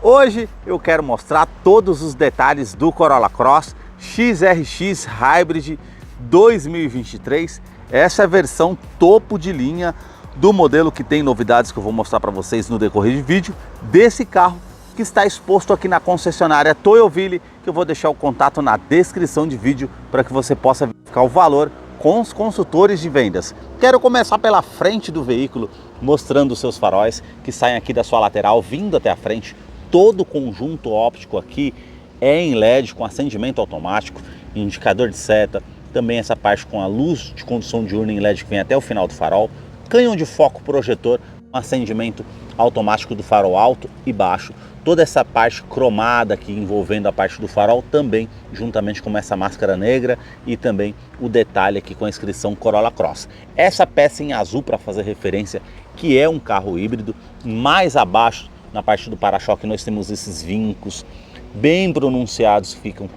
Hoje eu quero mostrar todos os detalhes do Corolla Cross XRX Hybrid 2023. Essa é a versão topo de linha do modelo, que tem novidades que eu vou mostrar para vocês no decorrer de vídeo, desse carro que está exposto aqui na concessionária Toyoville, que eu vou deixar o contato na descrição de vídeo para que você possa verificar o valor com os consultores de vendas. Quero começar pela frente do veículo, mostrando os seus faróis que saem aqui da sua lateral, vindo até a frente. Todo o conjunto óptico aqui é em LED, com acendimento automático, indicador de seta, também essa parte com a luz de condução diurna em LED que vem até o final do farol, canhão de foco projetor, acendimento automático do farol alto e baixo, toda essa parte cromada aqui envolvendo a parte do farol também, juntamente com essa máscara negra e também o detalhe aqui com a inscrição Corolla Cross. Essa peça em azul para fazer referência que é um carro híbrido. Mais abaixo, na parte do para-choque, nós temos esses vincos bem pronunciados, ficam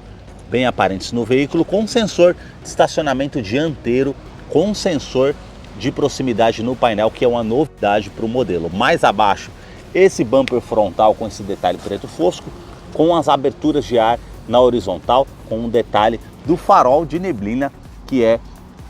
bem aparentes no veículo, com sensor de estacionamento dianteiro, com sensor de proximidade no painel, que é uma novidade para o modelo. Mais abaixo, esse bumper frontal com esse detalhe preto fosco, com as aberturas de ar na horizontal, com um detalhe do farol de neblina que é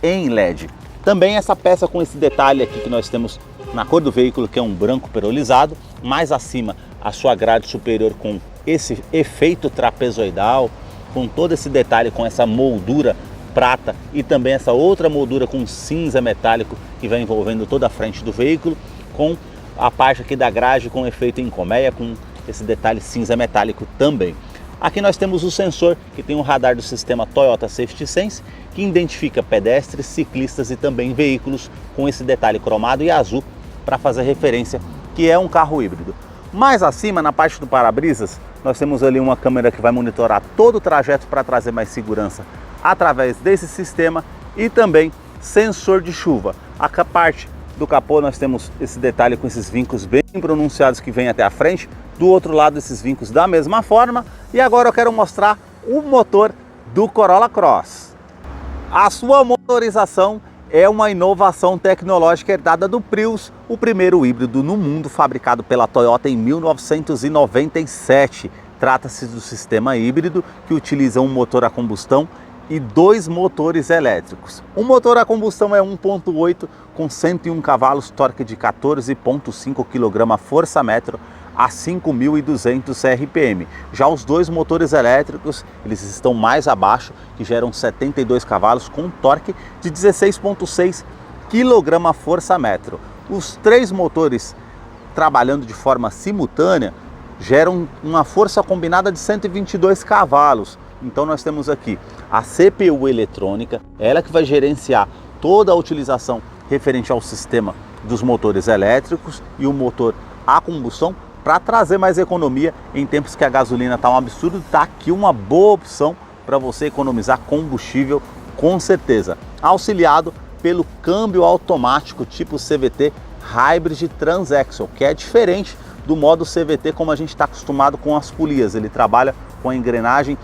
em LED. Também essa peça com esse detalhe aqui que nós temos na cor do veículo, que é um branco perolizado. Mais acima, a sua grade superior com esse efeito trapezoidal, com todo esse detalhe, com essa moldura prata e também essa outra moldura com cinza metálico que vai envolvendo toda a frente do veículo, com a parte aqui da grade com efeito em colmeia, com esse detalhe cinza metálico também. Aqui nós temos o sensor que tem um radar do sistema Toyota Safety Sense, que identifica pedestres, ciclistas e também veículos, com esse detalhe cromado e azul para fazer referência que é um carro híbrido. Mais acima, na parte do para-brisas, nós temos ali uma câmera que vai monitorar todo o trajeto para trazer mais segurança através desse sistema, e também sensor de chuva. A parte do capô nós temos esse detalhe com esses vincos bem pronunciados que vem até a frente, do outro lado esses vincos da mesma forma. E agora eu quero mostrar o motor do Corolla Cross. A sua motorização é uma inovação tecnológica herdada do Prius, o primeiro híbrido no mundo fabricado pela Toyota em 1997. Trata-se do sistema híbrido que utiliza um motor a combustão e dois motores elétricos. O motor a combustão é 1.8 com 101 cavalos, torque de 14,5 kgfm a 5.200 RPM. Já os dois motores elétricos, eles estão mais abaixo, que geram 72 cavalos com torque de 16,6 kgfm. Os três motores trabalhando de forma simultânea geram uma força combinada de 122 cavalos. Então nós temos aqui a CPU eletrônica, ela que vai gerenciar toda a utilização referente ao sistema dos motores elétricos e o motor a combustão, para trazer mais economia em tempos que a gasolina está um absurdo. Está aqui uma boa opção para você economizar combustível, com certeza. Auxiliado pelo câmbio automático tipo CVT Hybrid Transaxle, que é diferente do modo CVT como a gente está acostumado com as polias. Ele trabalha com a engrenagem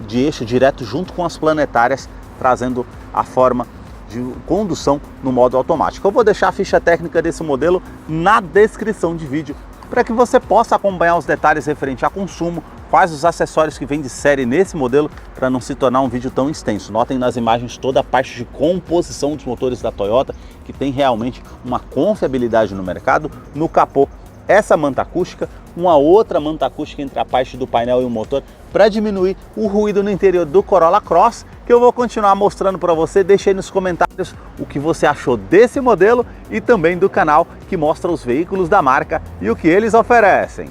de eixo direto junto com as planetárias, trazendo a forma de condução no modo automático. Eu vou deixar a ficha técnica desse modelo na descrição de vídeo, para que você possa acompanhar os detalhes referente a consumo, quais os acessórios que vêm de série nesse modelo, para não se tornar um vídeo tão extenso. Notem nas imagens toda a parte de composição dos motores da Toyota, que tem realmente uma confiabilidade no mercado. No capô, essa manta acústica, uma outra manta acústica entre a parte do painel e o motor, para diminuir o ruído no interior do Corolla Cross, que eu vou continuar mostrando para você. Deixe aí nos comentários o que você achou desse modelo e também do canal que mostra os veículos da marca e o que eles oferecem.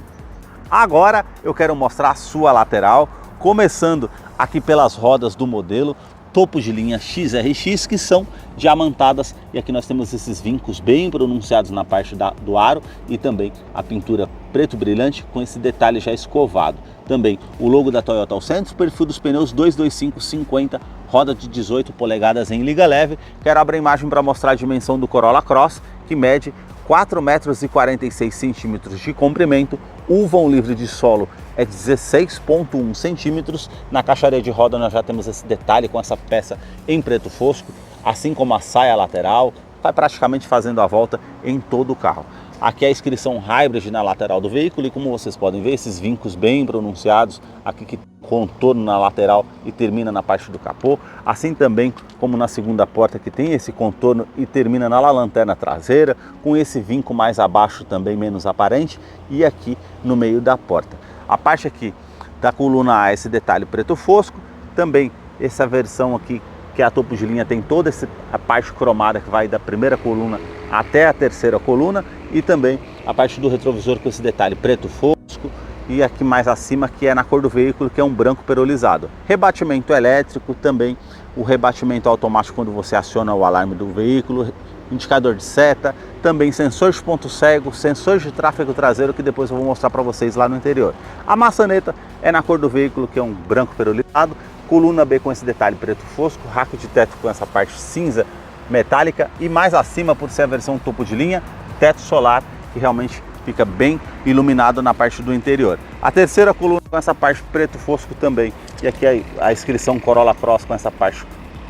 Agora eu quero mostrar a sua lateral, começando aqui pelas rodas do modelo topo de linha XRX, que são diamantadas, e aqui nós temos esses vincos bem pronunciados na parte do aro e também a pintura preto brilhante com esse detalhe já escovado. Também o logo da Toyota ao centro, perfil dos pneus 225/50, roda de 18 polegadas em liga leve. Quero abrir a imagem para mostrar a dimensão do Corolla Cross, que mede 4,46 m de comprimento, o vão livre de solo é 16,1 centímetros. Na caixaria de roda nós já temos esse detalhe com essa peça em preto fosco, assim como a saia lateral, vai praticamente fazendo a volta em todo o carro. Aqui a inscrição Hybrid na lateral do veículo e como vocês podem ver, esses vincos bem pronunciados, aqui que contorno na lateral e termina na parte do capô, assim também como na segunda porta que tem esse contorno e termina na lanterna traseira, com esse vinco mais abaixo também menos aparente e aqui no meio da porta. A parte aqui da coluna A, esse detalhe preto fosco, também essa versão aqui que é a topo de linha tem toda essa parte cromada que vai da primeira coluna até a terceira coluna e também a parte do retrovisor com esse detalhe preto fosco e aqui mais acima que é na cor do veículo, que é um branco perolizado. Rebatimento elétrico, também o rebatimento automático quando você aciona o alarme do veículo, indicador de seta, também sensor de ponto cego, sensor de tráfego traseiro que depois eu vou mostrar para vocês lá no interior. A maçaneta é na cor do veículo, que é um branco perolizado, coluna B com esse detalhe preto fosco, rack de teto com essa parte cinza metálica e mais acima, por ser a versão topo de linha, teto solar que realmente fica bem iluminado na parte do interior. A terceira coluna com essa parte preto fosco também e aqui a inscrição Corolla Cross com essa parte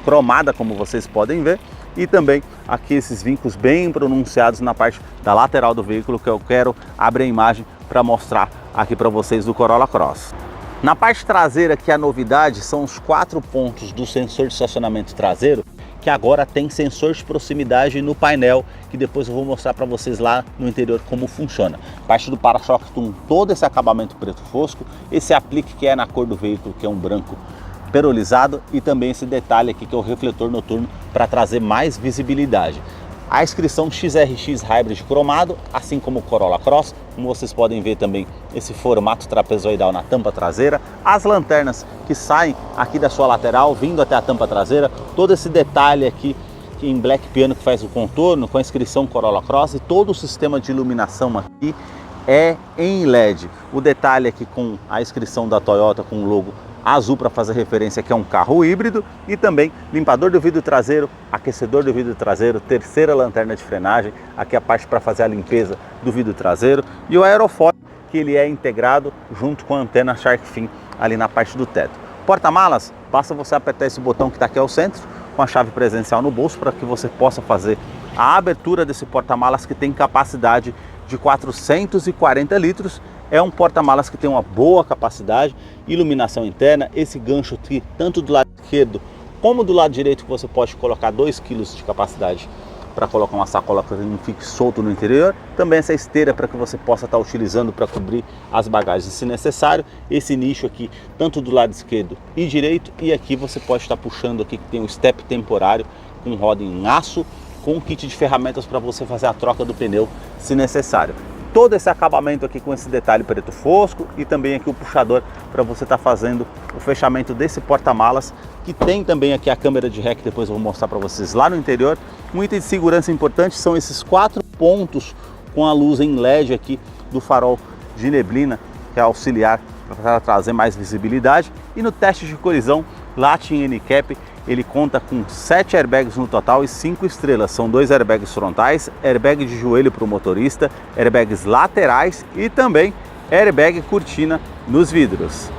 cromada, como vocês podem ver, e também aqui esses vincos bem pronunciados na parte da lateral do veículo que eu quero abrir a imagem para mostrar aqui para vocês do Corolla Cross. Na parte traseira, que a novidade são os 4 pontos do sensor de estacionamento traseiro, que agora tem sensor de proximidade no painel, que depois eu vou mostrar para vocês lá no interior como funciona. Parte do para-choque com todo esse acabamento preto fosco, esse aplique que é na cor do veículo, que é um branco perolizado, e também esse detalhe aqui que é o refletor noturno para trazer mais visibilidade. A inscrição XRX Hybrid cromado, assim como o Corolla Cross, como vocês podem ver também esse formato trapezoidal na tampa traseira, as lanternas que saem aqui da sua lateral, vindo até a tampa traseira, todo esse detalhe aqui em black piano que faz o contorno, com a inscrição Corolla Cross e todo o sistema de iluminação aqui é em LED. O detalhe aqui com a inscrição da Toyota com o logo azul para fazer referência que é um carro híbrido e também limpador do vidro traseiro, aquecedor do vidro traseiro, terceira lanterna de frenagem, aqui a parte para fazer a limpeza do vidro traseiro e o aerofólio que ele é integrado junto com a antena Shark Fin ali na parte do teto. Porta-malas, basta você apertar esse botão que está aqui ao centro com a chave presencial no bolso para que você possa fazer a abertura desse porta-malas que tem capacidade de 440 litros. É um porta-malas que tem uma boa capacidade, iluminação interna, esse gancho aqui, tanto do lado esquerdo como do lado direito, que você pode colocar 2 kg de capacidade para colocar uma sacola que não fique solto no interior. Também essa esteira para que você possa estar utilizando para cobrir as bagagens se necessário. Esse nicho aqui, tanto do lado esquerdo e direito, e aqui você pode estar puxando aqui que tem um step temporário com roda em aço, com um kit de ferramentas para você fazer a troca do pneu se necessário. Todo esse acabamento aqui com esse detalhe preto fosco e também aqui o puxador para você estar fazendo o fechamento desse porta-malas, que tem também aqui a câmera de ré que depois eu vou mostrar para vocês lá no interior. Um item de segurança importante são esses 4 pontos com a luz em LED aqui do farol de neblina, que é auxiliar para trazer mais visibilidade. E no teste de colisão, Latin NCAP, ele conta com 7 airbags no total e 5 estrelas. São 2 airbags frontais, airbag de joelho para o motorista, airbags laterais e também airbag cortina nos vidros.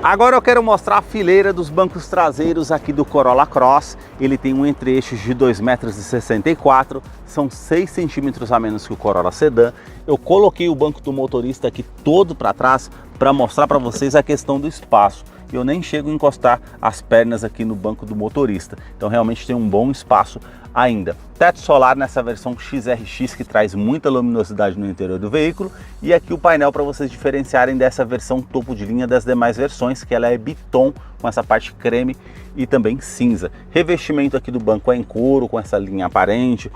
Agora eu quero mostrar a fileira dos bancos traseiros aqui do Corolla Cross. Ele tem um entre-eixo de 2,64 m, são 6 centímetros a menos que o Corolla Sedan. Eu coloquei o banco do motorista aqui todo para trás para mostrar para vocês a questão do espaço. Eu nem chego a encostar as pernas aqui no banco do motorista, então realmente tem um bom espaço ainda. Teto solar nessa versão XRX que traz muita luminosidade no interior do veículo, e aqui o painel para vocês diferenciarem dessa versão topo de linha das demais versões, que ela é biton com essa parte creme e também cinza. Revestimento aqui do banco é em couro com essa linha aparente,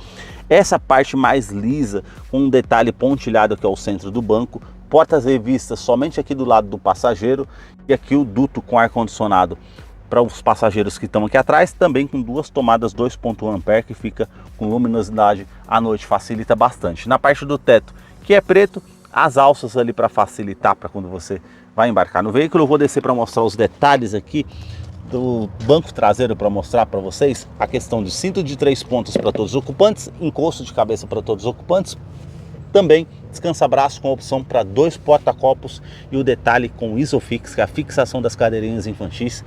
essa parte mais lisa com um detalhe pontilhado aqui ao centro do banco, portas revistas somente aqui do lado do passageiro e aqui o duto com ar-condicionado para os passageiros que estão aqui atrás, também com 2 tomadas 2.1 ampere que fica com luminosidade à noite, facilita bastante. Na parte do teto, que é preto, as alças ali para facilitar para quando você vai embarcar no veículo. Eu vou descer para mostrar os detalhes aqui do banco traseiro para mostrar para vocês a questão de cinto de 3 pontas para todos os ocupantes, encosto de cabeça para todos os ocupantes, também descansa-braço com opção para 2 porta-copos e o detalhe com Isofix, que é a fixação das cadeirinhas infantis,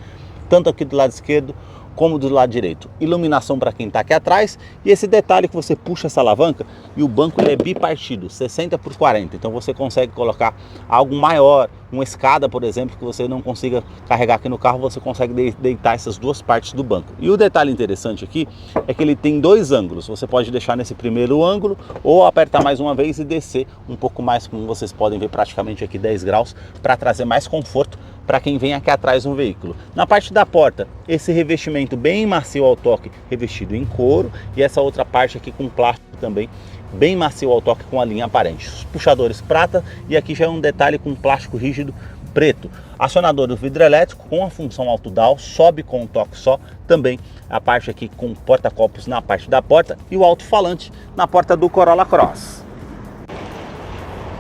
tanto aqui do lado esquerdo como do lado direito. Iluminação para quem está aqui atrás, e esse detalhe que você puxa essa alavanca e o banco ele é bipartido, 60 por 40, então você consegue colocar algo maior, uma escada, por exemplo, que você não consiga carregar aqui no carro, você consegue deitar essas duas partes do banco. E o detalhe interessante aqui é que ele tem dois ângulos, você pode deixar nesse primeiro ângulo ou apertar mais uma vez e descer um pouco mais, como vocês podem ver, praticamente aqui 10 graus, para trazer mais conforto para quem vem aqui atrás no veículo. Na parte da porta, esse revestimento bem macio ao toque, revestido em couro, e essa outra parte aqui com plástico também, bem macio ao toque com a linha aparente. Os puxadores prata, e aqui já é um detalhe com plástico rígido preto. Acionador do vidro elétrico com a função auto-down, sobe com um toque só. Também a parte aqui com porta-copos na parte da porta e o alto-falante na porta do Corolla Cross.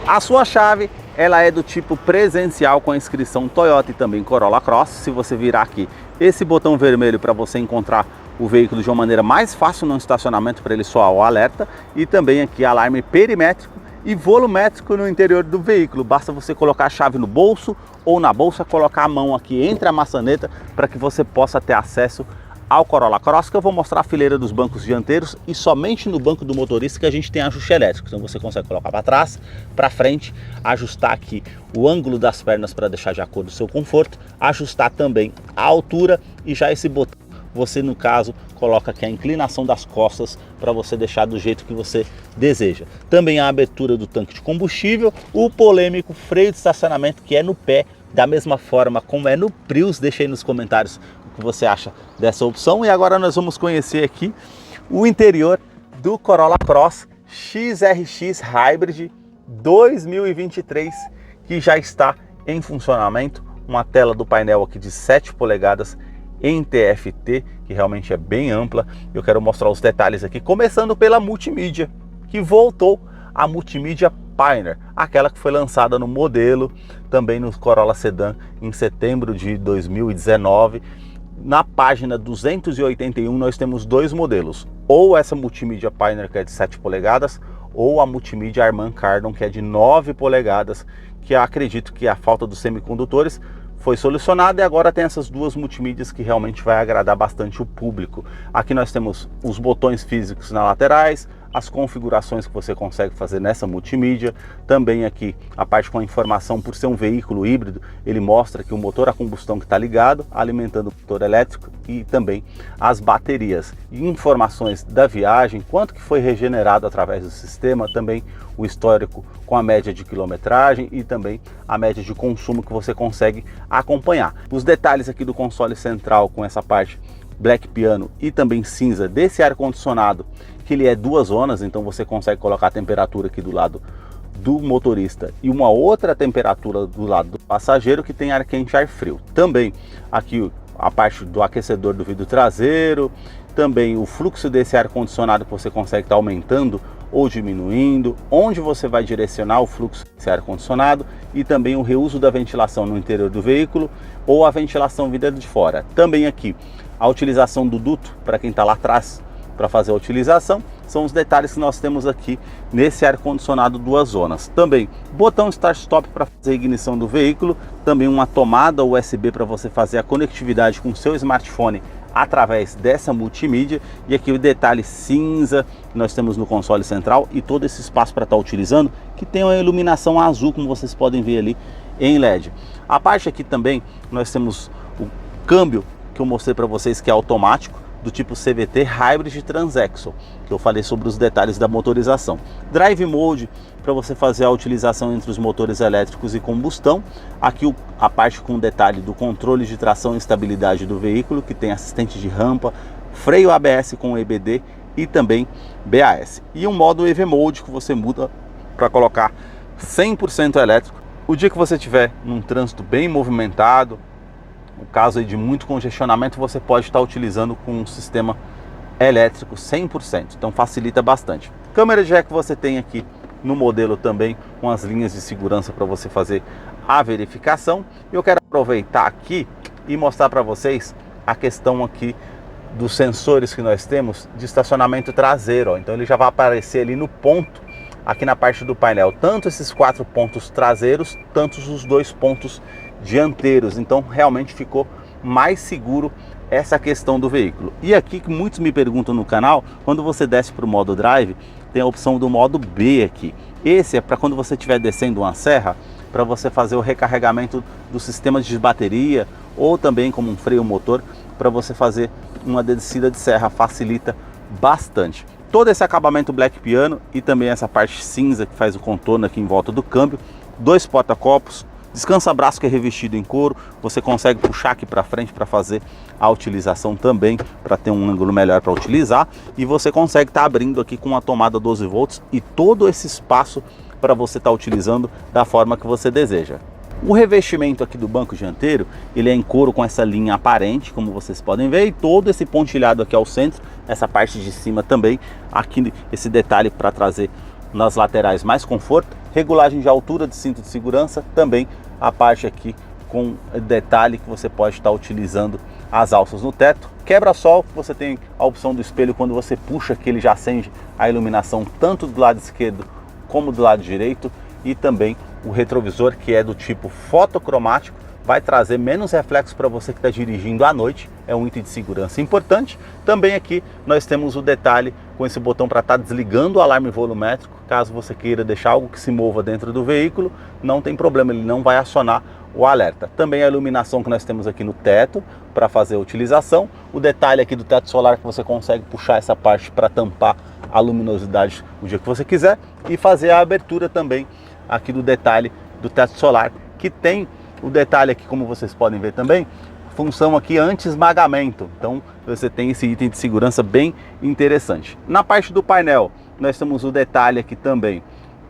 A sua chave, ela é do tipo presencial com a inscrição Toyota e também Corolla Cross. Se você virar aqui esse botão vermelho para você encontrar o veículo de uma maneira mais fácil no estacionamento, para ele soar o alerta, e também aqui alarme perimétrico e volumétrico no interior do veículo. Basta você colocar a chave no bolso ou na bolsa, colocar a mão aqui entre a maçaneta para que você possa ter acesso ao Corolla Cross, que eu vou mostrar a fileira dos bancos dianteiros, e somente no banco do motorista que a gente tem ajuste elétrico. Então você consegue colocar para trás, para frente, ajustar aqui o ângulo das pernas para deixar de acordo com o seu conforto, ajustar também a altura, e já esse botão você, no caso, coloca aqui a inclinação das costas para você deixar do jeito que você deseja. Também a abertura do tanque de combustível, o polêmico freio de estacionamento, que é no pé, da mesma forma como é no Prius. Deixa aí nos comentários o que você acha dessa opção. E agora nós vamos conhecer aqui o interior do Corolla Cross XRX Hybrid 2023, que já está em funcionamento. Uma tela do painel aqui de 7 polegadas em TFT, que realmente é bem ampla. Eu quero mostrar os detalhes aqui, começando pela multimídia, que voltou a multimídia Pioneer, aquela que foi lançada no modelo, também no Corolla Sedan, em setembro de 2019. Na página 281 nós temos dois modelos, ou essa multimídia Pioneer, que é de 7 polegadas, ou a multimídia Harman Kardon, que é de 9 polegadas, que eu acredito que a falta dos semicondutores foi solucionada, e agora tem essas duas multimídias que realmente vai agradar bastante o público. Aqui nós temos os botões físicos nas laterais, as configurações que você consegue fazer nessa multimídia. Também aqui a parte com a informação, por ser um veículo híbrido, ele mostra que o motor a combustão que está ligado, alimentando o motor elétrico, e também as baterias. E informações da viagem, quanto que foi regenerado através do sistema, também o histórico com a média de quilometragem e também a média de consumo que você consegue acompanhar. Os detalhes aqui do console central com essa parte Black Piano e também cinza desse ar-condicionado, que ele é 2 zonas, então você consegue colocar a temperatura aqui do lado do motorista e uma outra temperatura do lado do passageiro, que tem ar quente e ar frio. Também aqui a parte do aquecedor do vidro traseiro, também o fluxo desse ar-condicionado que você consegue estar aumentando ou diminuindo, onde você vai direcionar o fluxo desse ar-condicionado, e também o reuso da ventilação no interior do veículo ou a ventilação vinda de fora. Também aqui a utilização do duto para quem está lá atrás para fazer a utilização. São os detalhes que nós temos aqui nesse ar-condicionado 2 zonas. Também botão Start-Stop para fazer a ignição do veículo, também uma tomada USB para você fazer a conectividade com o seu smartphone através dessa multimídia, e aqui o detalhe cinza que nós temos no console central, e todo esse espaço para estar utilizando, que tem uma iluminação azul, como vocês podem ver ali em LED. A parte aqui também nós temos o câmbio que eu mostrei para vocês, que é automático, do tipo CVT Hybrid Transaxle, que eu falei sobre os detalhes da motorização. Drive Mode para você fazer a utilização entre os motores elétricos e combustão. Aqui a parte com detalhe do controle de tração e estabilidade do veículo, que tem assistente de rampa, freio ABS com EBD e também BAS. E um modo EV Mode que você muda para colocar 100% elétrico. O dia que você tiver num trânsito bem movimentado, no caso aí de muito congestionamento, você pode estar utilizando com um sistema elétrico 100%, então facilita bastante. Câmera de ré que você tem aqui no modelo também, com as linhas de segurança para você fazer a verificação. Eu quero aproveitar aqui e mostrar para vocês a questão aqui dos sensores que nós temos de estacionamento traseiro, ó. Então ele já vai aparecer ali no ponto, aqui na parte do painel, tanto esses 4 pontos traseiros, tanto os 2 pontos dianteiros. Então realmente ficou mais seguro essa questão do veículo. E aqui que muitos me perguntam no canal, quando você desce para o modo drive, tem a opção do modo B aqui. Esse é para quando você estiver descendo uma serra, para você fazer o recarregamento do sistema de bateria, ou também como um freio motor, para você fazer uma descida de serra, facilita bastante. Todo esse acabamento black piano e também essa parte cinza que faz o contorno aqui em volta do câmbio, 2 porta-copos, descansa-braço que é revestido em couro, você consegue puxar aqui para frente para fazer a utilização também, para ter um ângulo melhor para utilizar, e você consegue estar abrindo aqui com uma tomada 12 volts e todo esse espaço para você estar utilizando da forma que você deseja. O revestimento aqui do banco dianteiro, ele é em couro com essa linha aparente, como vocês podem ver, e todo esse pontilhado aqui ao centro, essa parte de cima também, aqui esse detalhe para trazer nas laterais mais conforto, regulagem de altura de cinto de segurança, também a parte aqui com detalhe que você pode estar utilizando as alças no teto, quebra-sol, você tem a opção do espelho, quando você puxa que ele já acende a iluminação tanto do lado esquerdo como do lado direito, e também o retrovisor, que é do tipo fotocromático, vai trazer menos reflexo para você que está dirigindo à noite, é um item de segurança importante. Também aqui nós temos o detalhe com esse botão para estar desligando o alarme volumétrico, caso você queira deixar algo que se mova dentro do veículo, não tem problema, ele não vai acionar o alerta. Também a iluminação que nós temos aqui no teto para fazer a utilização, o detalhe aqui do teto solar que você consegue puxar essa parte para tampar a luminosidade o dia que você quiser, e fazer a abertura também aqui do detalhe do teto solar, que tem o detalhe aqui, como vocês podem ver também, função aqui anti-esmagamento. Então você tem esse item de segurança bem interessante. Na parte do painel nós temos o detalhe aqui também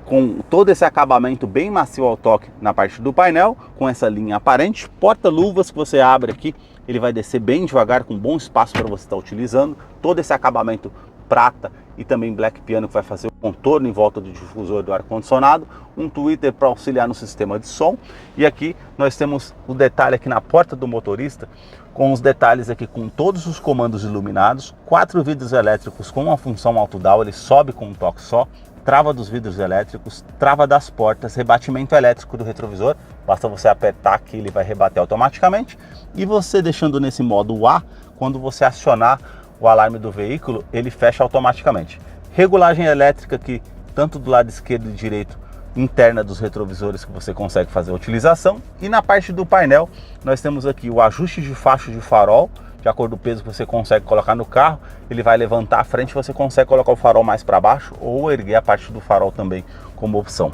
com todo esse acabamento bem macio ao toque na parte do painel, com essa linha aparente, porta-luvas que você abre aqui, ele vai descer bem devagar, com bom espaço para você estar utilizando, todo esse acabamento prata e também black piano que vai fazer o contorno em volta do difusor do ar-condicionado, um tweeter para auxiliar no sistema de som, e aqui nós temos o detalhe aqui na porta do motorista, com os detalhes aqui com todos os comandos iluminados, 4 vidros elétricos com a função auto-down, ele sobe com um toque só, trava dos vidros elétricos, trava das portas, rebatimento elétrico do retrovisor, basta você apertar que ele vai rebater automaticamente, e você deixando nesse modo A, quando você acionar o alarme do veículo, ele fecha automaticamente. Regulagem elétrica aqui, tanto do lado esquerdo e direito, interna dos retrovisores, que você consegue fazer a utilização. E na parte do painel, nós temos aqui o ajuste de faixa de farol, de acordo com o peso que você consegue colocar no carro, ele vai levantar a frente, você consegue colocar o farol mais para baixo ou erguer a parte do farol também como opção.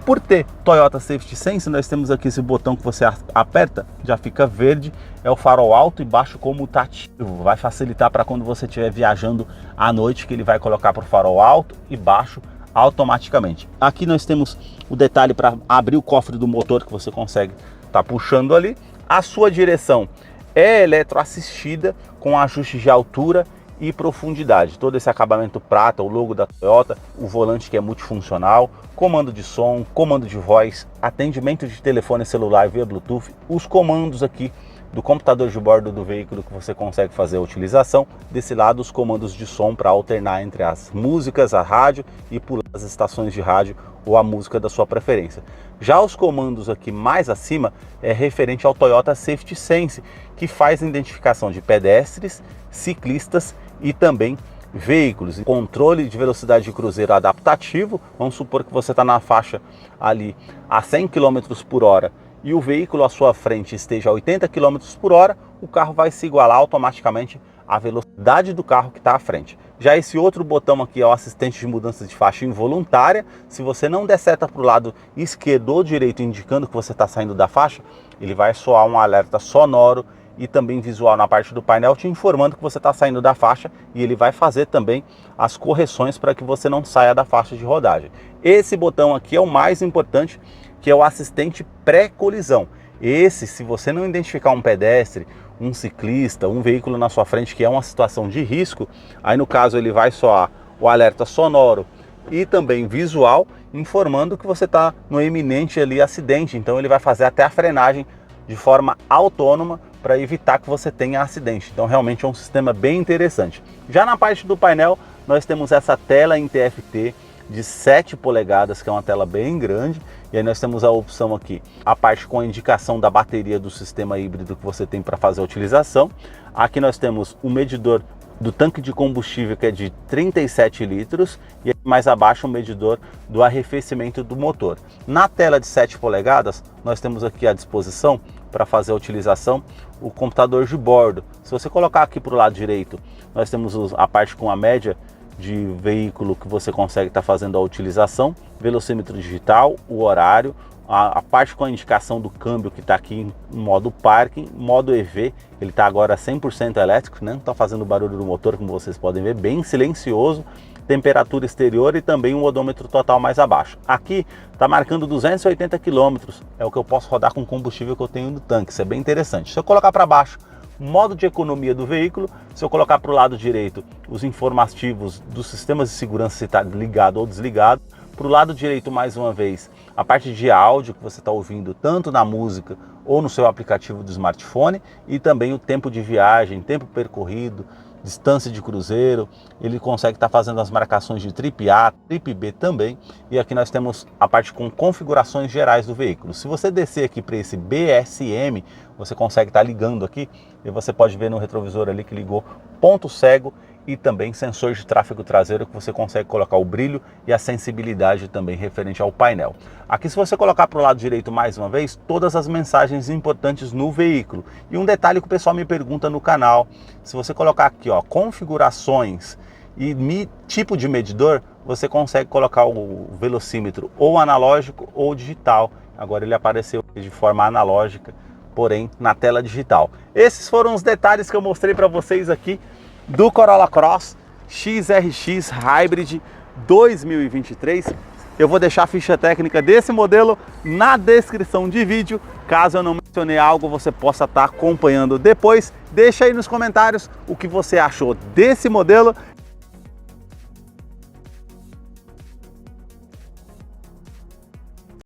Por ter Toyota Safety Sense, nós temos aqui esse botão que você aperta, já fica verde, é o farol alto e baixo comutativo, vai facilitar para quando você estiver viajando à noite, que ele vai colocar para o farol alto e baixo automaticamente. Aqui nós temos o detalhe para abrir o cofre do motor, que você consegue estar puxando ali. A sua direção é eletroassistida com ajuste de altura e profundidade, todo esse acabamento prata, o logo da Toyota, o volante que é multifuncional, comando de som, comando de voz, atendimento de telefone celular via Bluetooth, os comandos aqui do computador de bordo do veículo que você consegue fazer a utilização, desse lado os comandos de som para alternar entre as músicas, a rádio e pular as estações de rádio ou a música da sua preferência. Já os comandos aqui mais acima é referente ao Toyota Safety Sense, que faz identificação de pedestres, ciclistas e também veículos. Controle de velocidade de cruzeiro adaptativo, vamos supor que você está na faixa ali a 100 km por hora e o veículo à sua frente esteja a 80 km por hora, o carro vai se igualar automaticamente à velocidade do carro que está à frente. Já esse outro botão aqui é o assistente de mudança de faixa involuntária. Se você não der seta para o lado esquerdo ou direito indicando que você está saindo da faixa, ele vai soar um alerta sonoro e também visual na parte do painel te informando que você está saindo da faixa, e ele vai fazer também as correções para que você não saia da faixa de rodagem. Esse botão aqui é o mais importante, que é o assistente pré-colisão. Esse, se você não identificar um pedestre, um ciclista, um veículo na sua frente que é uma situação de risco, aí no caso ele vai soar o alerta sonoro e também visual, informando que você está no iminente ali acidente. Então ele vai fazer até a frenagem de forma autônoma para evitar que você tenha acidente. Então realmente é um sistema bem interessante. Já na parte do painel nós temos essa tela em TFT de 7 polegadas, que é uma tela bem grande, E aí nós temos a opção aqui, a parte com a indicação da bateria do sistema híbrido que você tem para fazer a utilização. Aqui nós temos o medidor do tanque de combustível, que é de 37 litros, e mais abaixo o medidor do arrefecimento do motor. Na tela de 7 polegadas, nós temos aqui à disposição, para fazer a utilização, o computador de bordo. Se você colocar aqui para o lado direito, nós temos a parte com a média de veículo que você consegue estar fazendo a utilização, velocímetro digital, o horário, a parte com a indicação do câmbio que está aqui em modo parking, modo EV, ele está agora 100% elétrico, né? Não está fazendo barulho do motor, como vocês podem ver, bem silencioso, temperatura exterior e também um odômetro total mais abaixo. Aqui está marcando 280 km, é o que eu posso rodar com o combustível que eu tenho no tanque, isso é bem interessante. Se eu colocar para baixo, modo de economia do veículo, se eu colocar para o lado direito os informativos dos sistemas de segurança, se está ligado ou desligado, para o lado direito, mais uma vez, a parte de áudio que você está ouvindo tanto na música ou no seu aplicativo do smartphone, e também o tempo de viagem, tempo percorrido, distância de cruzeiro. Ele consegue estar fazendo as marcações de trip A, trip B também. E aqui nós temos a parte com configurações gerais do veículo. Se você descer aqui para esse BSM, você consegue estar ligando aqui e você pode ver no retrovisor ali que ligou ponto cego e também sensor de tráfego traseiro, que você consegue colocar o brilho e a sensibilidade também referente ao painel. Aqui, se você colocar para o lado direito mais uma vez, todas as mensagens importantes no veículo. E um detalhe que o pessoal me pergunta no canal, se você colocar aqui, ó, configurações e tipo de medidor, você consegue colocar o velocímetro ou analógico ou digital. Agora ele apareceu de forma analógica, porém na tela digital. Esses foram os detalhes que eu mostrei para vocês aqui do Corolla Cross XRX Hybrid 2023. Eu vou deixar a ficha técnica desse modelo na descrição de vídeo. Caso eu não mencionei algo, você possa estar acompanhando depois. Deixa aí nos comentários o que você achou desse modelo